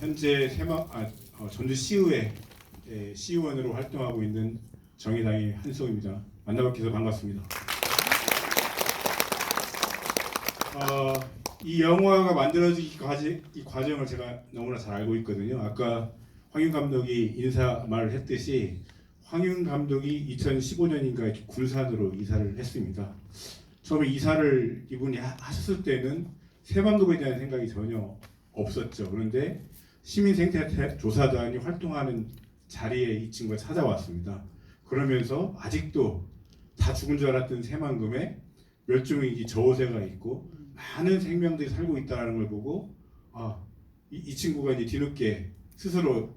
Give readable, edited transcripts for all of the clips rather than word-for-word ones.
현재 전주시의회 시의원으로 활동하고 있는 정의당의 한수호입니다. 만나뵙게 해서 반갑습니다. 이 영화가 만들어지기 이 과정을 제가 너무나 잘 알고 있거든요. 아까 황윤 감독이 인사 말을 했듯이 황윤 감독이 2015년인가 군산으로 이사를 했습니다. 처음에 이사를 이분이 하셨을 때는 새만금에 대한 생각이 전혀 없었죠. 그런데 시민생태조사단이 활동하는 자리에 이 친구가 찾아왔습니다. 그러면서 아직도 다 죽은 줄 알았던 새만금에 멸종위기 저우새가 있고 많은 생명들이 살고 있다는 걸 보고 이 친구가 이제 뒤늦게 스스로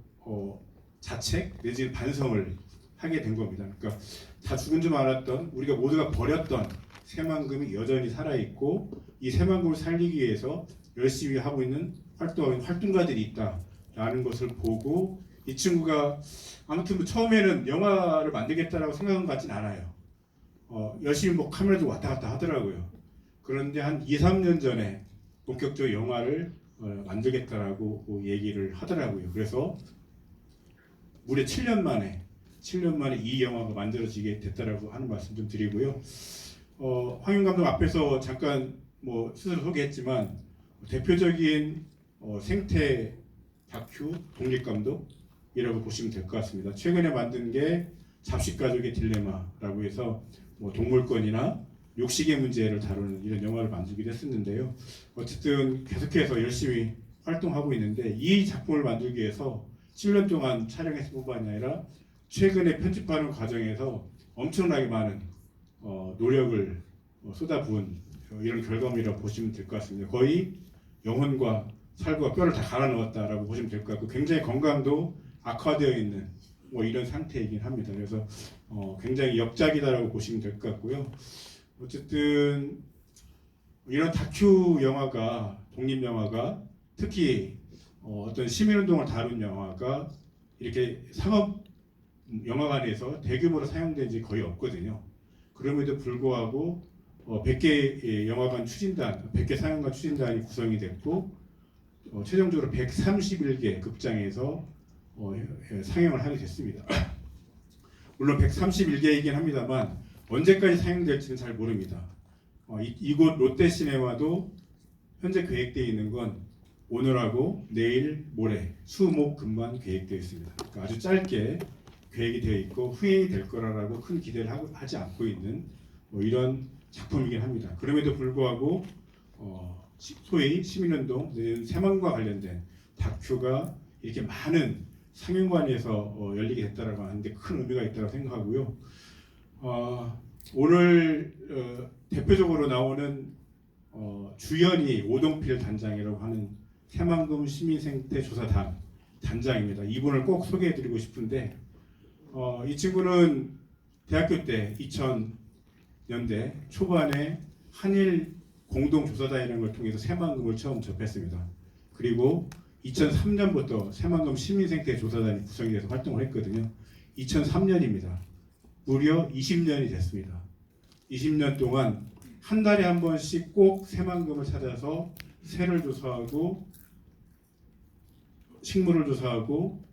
자책 내지는 반성을 하게 된 겁니다. 그러니까 다 죽은 줄 알았던 우리가 모두가 버렸던 새만금이 여전히 살아있고 이 새만금을 살리기 위해서 열심히 하고 있는 활동가들이 있다라는 것을 보고 이 친구가 아무튼 처음에는 영화를 만들겠다라고 생각한 것 같진 않아요. 열심히 카메라도 왔다 갔다 하더라고요. 그런데 한 2, 3년 전에 본격적으로 영화를 만들겠다라고 얘기를 하더라고요. 그래서 무려 7년 만에 이 영화가 만들어지게 됐다라고 하는 말씀 좀 드리고요. 황윤 감독 앞에서 잠깐 스스로 소개했지만 대표적인 생태 다큐 독립감독이라고 보시면 될 것 같습니다. 최근에 만든 게 잡식가족의 딜레마라고 해서 동물권이나 육식의 문제를 다루는 이런 영화를 만들기도 했었는데요. 어쨌든 계속해서 열심히 활동하고 있는데 이 작품을 만들기 위해서 7년 동안 촬영했을 뿐만이 아니라 최근에 편집하는 과정에서 엄청나게 많은 노력을 쏟아부은 이런 결과물이라고 보시면 될 것 같습니다. 거의 영혼과 살과 뼈를 다 갈아 넣었다라고 보시면 될 것 같고 굉장히 건강도 악화되어 있는 이런 상태이긴 합니다. 그래서 굉장히 역작이다라고 보시면 될 것 같고요. 어쨌든 이런 다큐 영화가 독립 영화가 특히 어떤 시민운동을 다룬 영화가 이렇게 상업 영화관에서 대규모로 사용된 지 거의 없거든요. 그럼에도 불구하고 100개 영화관 추진단, 100개 상영관 추진단이 구성이 됐고 최종적으로 131개 극장에서 상영을 하게 됐습니다. 물론 131개이긴 합니다만 언제까지 상영될지는 잘 모릅니다. 이곳 롯데시네마도 현재 계획되어 있는 건 오늘하고 내일, 모레, 수, 목, 금만 계획되어 있습니다. 그러니까 아주 짧게 계획이 되어 있고 후행이 될 거라고 큰 기대를 하지 않고 있는 이런 작품이긴 합니다. 그럼에도 불구하고 소위 시민운동, 새만금과 관련된 다큐가 이렇게 많은 상영관에서 열리게 됐다라고 하는데 큰 의미가 있다고 생각하고요. 오늘 대표적으로 나오는 주연이 오동필 단장이라고 하는 새만금 시민생태조사단 단장입니다. 이분을 꼭 소개해드리고 싶은데 이 친구는 대학교 때 2000년대 초반에 한일 공동조사단이라는 걸 통해서 새만금을 처음 접했습니다. 그리고 2003년부터 새만금 시민생태조사단이 구성이 돼서 활동을 했거든요. 2003년입니다. 무려 20년이 됐습니다. 20년 동안 한 달에 한 번씩 꼭 새만금을 찾아서 새를 조사하고 식물을 조사하고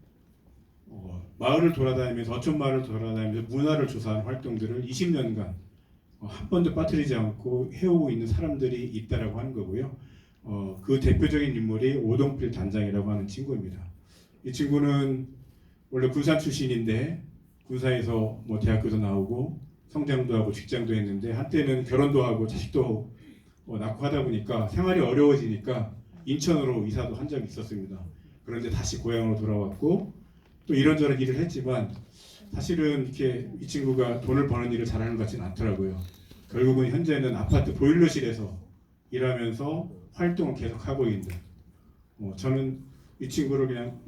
마을을 돌아다니면서 어촌 마을을 돌아다니면서 문화를 조사하는 활동들을 20년간 한 번도 빠뜨리지 않고 해오고 있는 사람들이 있다라고 하는 거고요. 그 대표적인 인물이 오동필 단장이라고 하는 친구입니다. 이 친구는 원래 군산 출신인데 군산에서 대학교도 나오고 성장도 하고 직장도 했는데 한때는 결혼도 하고 자식도 낳고 하다 보니까 생활이 어려워지니까 인천으로 이사도 한 적이 있었습니다. 그런데 다시 고향으로 돌아왔고 또 이런저런 일을 했지만 사실은 이렇게 이 친구가 돈을 버는 일을 잘하는 것 같지는 않더라고요. 결국은 현재는 아파트 보일러실에서 일하면서 활동을 계속하고 있는 저는 이 친구를 그냥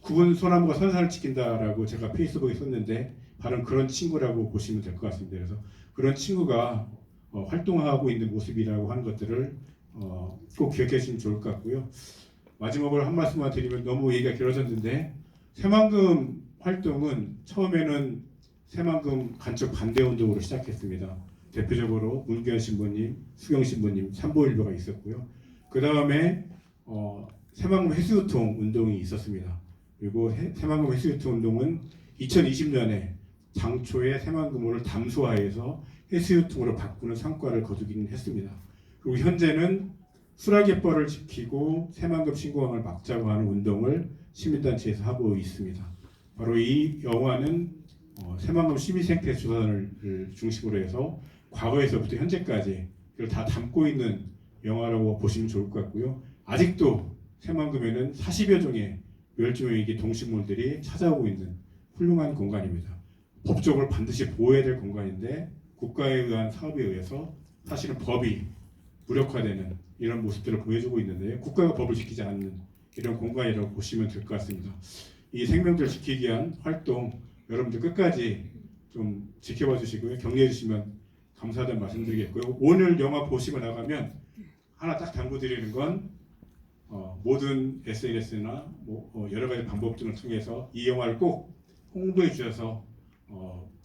구분 소나무가 선산을 지킨다라고 제가 페이스북에 썼는데 바로 그런 친구라고 보시면 될 것 같습니다. 그래서 그런 친구가 활동하고 있는 모습이라고 하는 것들을 꼭 기억해 주시면 좋을 것 같고요. 마지막으로 한 말씀만 드리면 너무 얘기가 길어졌는데 새만금 활동은 처음에는 새만금 간첩 반대 운동으로 시작했습니다. 대표적으로 문규현 신부님, 수경 신부님, 삼보일보가 있었고요. 그 다음에 새만금 해수유통 운동이 있었습니다. 그리고 새만금 해수유통 운동은 2020년에 당초에 새만금호를 담소화해서 해수유통으로 바꾸는 성과를 거두기는 했습니다. 그리고 현재는 수락예법을 지키고 새만금 신고항을 막자고 하는 운동을 시민단체에서 하고 있습니다. 바로 이 영화는 새만금 시민생태조사를 중심으로 해서 과거에서부터 현재까지 이걸 다 담고 있는 영화라고 보시면 좋을 것 같고요. 아직도 새만금에는 40여 종의 멸종위기 동식물들이 찾아오고 있는 훌륭한 공간입니다. 법적으로 반드시 보호해야 될 공간인데 국가에 의한 사업에 의해서 사실은 법이 무력화되는 이런 모습들을 보여주고 있는데 국가가 법을 지키지 않는 이런 공간이라고 보시면 될 것 같습니다. 이 생명들 지키기 위한 활동 여러분들 끝까지 좀 지켜봐 주시고요. 격려해 주시면 감사하다는 말씀드리겠고요. 오늘 영화 보시고 나가면 하나 딱 당부드리는 건 모든 SNS나 여러 가지 방법 등을 통해서 이 영화를 꼭 홍보해 주셔서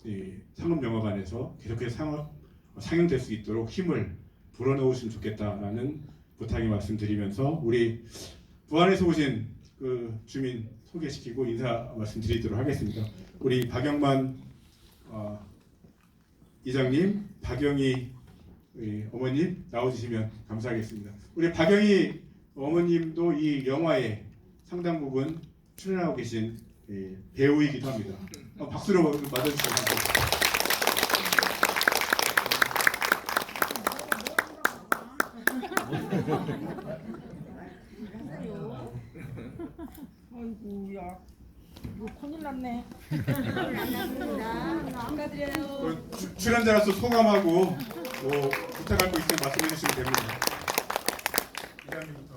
이 상업영화관에서 계속해서 상영될 수 있도록 힘을 불어넣으시면 좋겠다라는 부탁의 말씀드리면서 우리 부안에서 오신 그 주민 소개시키고 인사 말씀드리도록 하겠습니다. 우리 박영만 이장님, 박영희 어머님 나와주시면 감사하겠습니다. 우리 박영희 어머님도 이 영화에 상당 부분 출연하고 계신 배우이기도 합니다. 박수로 맞아주시면 감사합니다. 아이고야, 이거 큰일 났네. 축하드려요. 출연자로서 소감하고 부탁할 거 있으면 말씀해 주시면 됩니다. 이장님부터.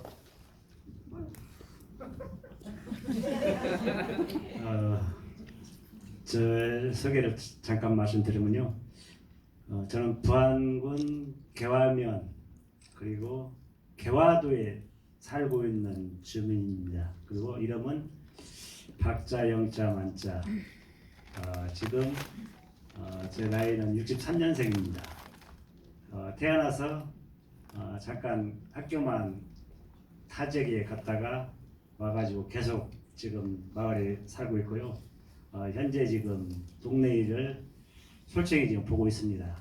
저 소개를 잠깐 말씀드리면요. 저는 부안군 개화면 그리고 개화도에 살고 있는 주민입니다. 그리고 이름은 박자 영자 만자. 지금 제 나이는 63년생입니다. 태어나서 잠깐 학교만 타지역에 갔다가 와가지고 계속 지금 마을에 살고 있고요. 현재 지금 동네 일을 솔직히 지금 보고 있습니다.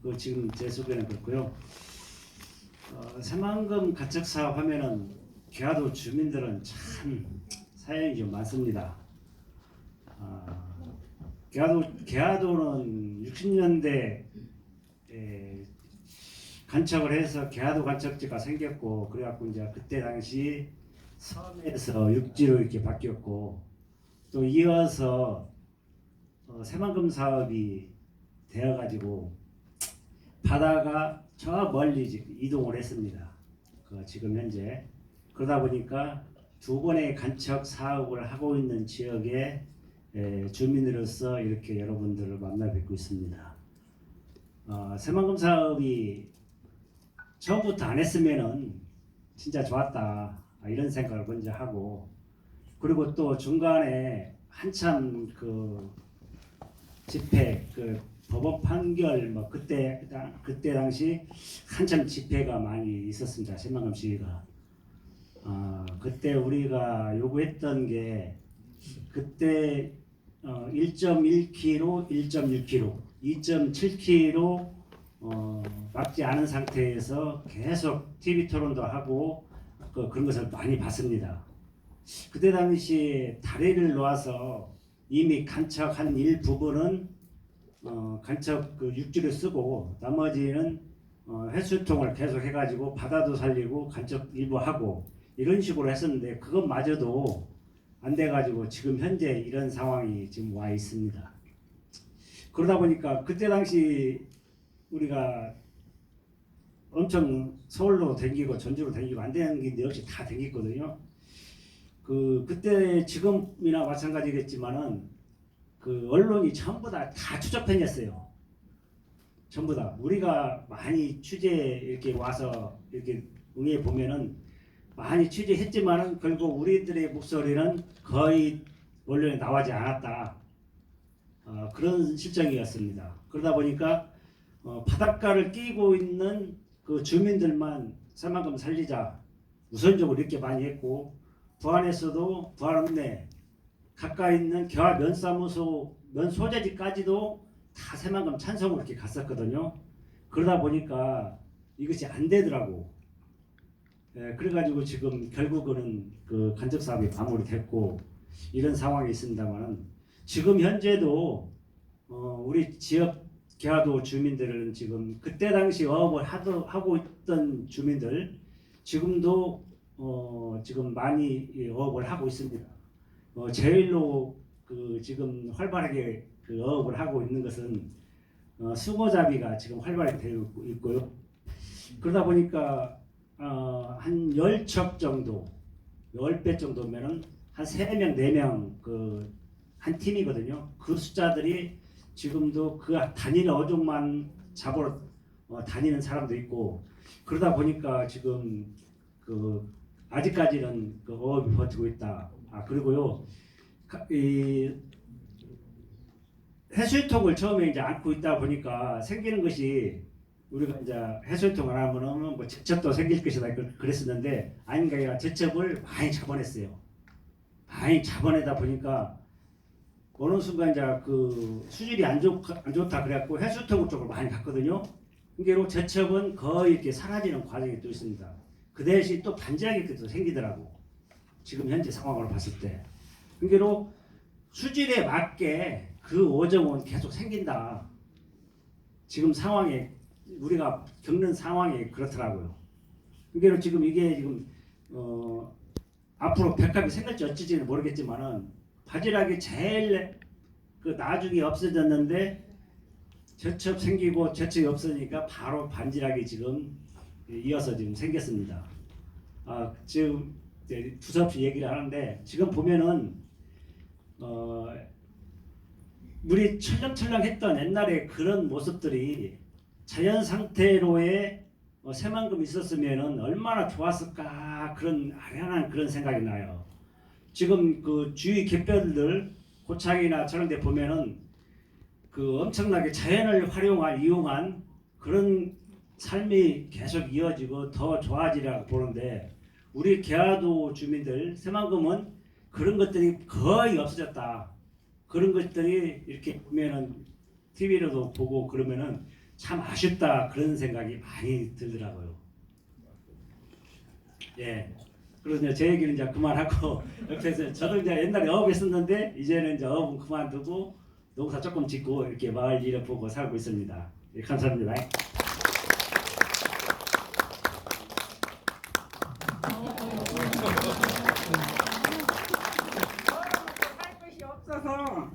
그 지금 제 소개는 그렇고요. 새만금 가축사업 하면은 개화도 주민들은 참 사연이 좀 많습니다. 개화도는 60년대 간척을 해서 개화도 간척지가 생겼고 그래갖고 이제 그때 당시 섬에서 육지로 이렇게 바뀌었고 또 이어서 새만금 사업이 되어가지고 바다가 저 멀리 이동을 했습니다. 지금 현재 그러다 보니까 두 번의 간척 사업을 하고 있는 지역의 주민으로서 이렇게 여러분들을 만나 뵙고 있습니다. 새만금 사업이 처음부터 안 했으면은 진짜 좋았다 이런 생각을 먼저 하고 그리고 또 중간에 한참 그 집회 그 법원 판결 뭐 그때 당시 한참 집회가 많이 있었습니다. 새만금 시위가. 그때 우리가 요구했던 게 그때 1.1kg, 1.6kg, 2.7kg 막지 않은 상태에서 계속 TV 토론도 하고 그런 것을 많이 봤습니다. 그때 당시 다리를 놓아서 이미 간척한 일부분은 간척 그 육지를 쓰고 나머지는 해수통을 계속 해가지고 바다도 살리고 간척 일부 하고 이런 식으로 했었는데 그것마저도 안 돼가지고 지금 현재 이런 상황이 지금 와 있습니다. 그러다 보니까 그때 당시 우리가 엄청 서울로 댕기고 전주로 댕기고 안 댕긴 데 역시 다 댕겼거든요. 그때 지금이나 마찬가지겠지만은 그 언론이 전부 다 추적팬이었어요. 전부 다 우리가 많이 취재 이렇게 와서 이렇게 응해 보면은 많이 취재했지만은 결국 우리들의 목소리는 거의 언론에 나오지 않았다. 그런 실정이었습니다. 그러다 보니까 바닷가를 끼고 있는 그 주민들만 새만금 살리자 우선적으로 이렇게 많이 했고 부안에서도 부안읍내 가까이 있는 개화 면사무소 면소재지까지도 다 새만금 찬성으로 이렇게 갔었거든요. 그러다 보니까 이것이 안 되더라고. 그래가지고 지금 결국은 그 간접 사업이 마무리됐고 이런 상황이 있습니다만은 지금 현재도 우리 지역 개화도 주민들은 지금 그때 당시 어업을 하고 있던 주민들 지금도 지금 많이 어업을 하고 있습니다. 제일로 그 지금 활발하게 그 어업을 하고 있는 것은 숭어잡이가 지금 활발하게 되고 있고요. 그러다 보니까 한 10척 정도, 10배 정도면은 한 3명, 4명 그 한 팀이거든요. 그 숫자들이 지금도 그 다니는 어종만 잡으러 다니는 사람도 있고 그러다 보니까 지금 그 아직까지는 그 어업이 버티고 있다. 그리고요 이 해수욕통을 처음에 이제 안고 있다 보니까 생기는 것이 우리가 이제 해수욕통을 하면은 뭐 제첩도 생길 것이다 그랬었는데 아닌가 아니라 제첩을 많이 잡아냈어요. 많이 잡아내다 보니까 어느 순간 이제 그 수질이 안 좋다 그래갖고 해수욕통 쪽으로 많이 갔거든요. 그러니까 제첩은 거의 이렇게 사라지는 과정이 또 있습니다. 그 대신 또 반지하게 또 생기더라고. 지금 현재 상황으로 봤을 때. 그러니까 수질에 맞게 그 어종은 계속 생긴다. 지금 상황에 우리가 겪는 상황이 그렇더라고요. 그러니까 지금 이게 지금 앞으로 백합이 생길지 어찌지는 모르겠지만은 바지락이 제일 그 나중에 없어졌는데 제첩 생기고 제첩이 없으니까 바로 반지락이 지금 이어서 지금 생겼습니다. 지금 두서없이 얘기를 하는데 지금 보면은 우리 철렁철렁했던 옛날에 그런 모습들이 자연 상태로의 새만금 있었으면은 얼마나 좋았을까 그런 아련한 그런 생각이 나요. 지금 그 주위 갯벌들 고창이나 저런 데 보면은 그 엄청나게 자연을 이용한 그런 삶이 계속 이어지고 더 좋아지라고 보는데 우리 개화도 주민들 새만금은 그런 것들이 거의 없어졌다. 그런 것들이 이렇게 보면은 TV로도 보고 그러면은 참 아쉽다 그런 생각이 많이 들더라고요. 예. 그래서 제 얘기는 이제 그만하고 옆에서 저도 이제 옛날에 어업했었는데 이제는 이제 어업은 그만두고 농사 조금 짓고 이렇게 마을 일을 보고 살고 있습니다. 예, 감사합니다. 할 것이 없어서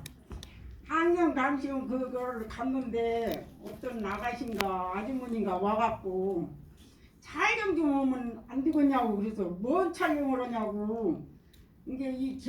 한경 감시원 그걸 갔는데 어떤 아가씨인가 아주머니가 와갖고 촬영 좀 하면 안 되겠냐고 그래서 뭔 촬영을 하냐고 이게 이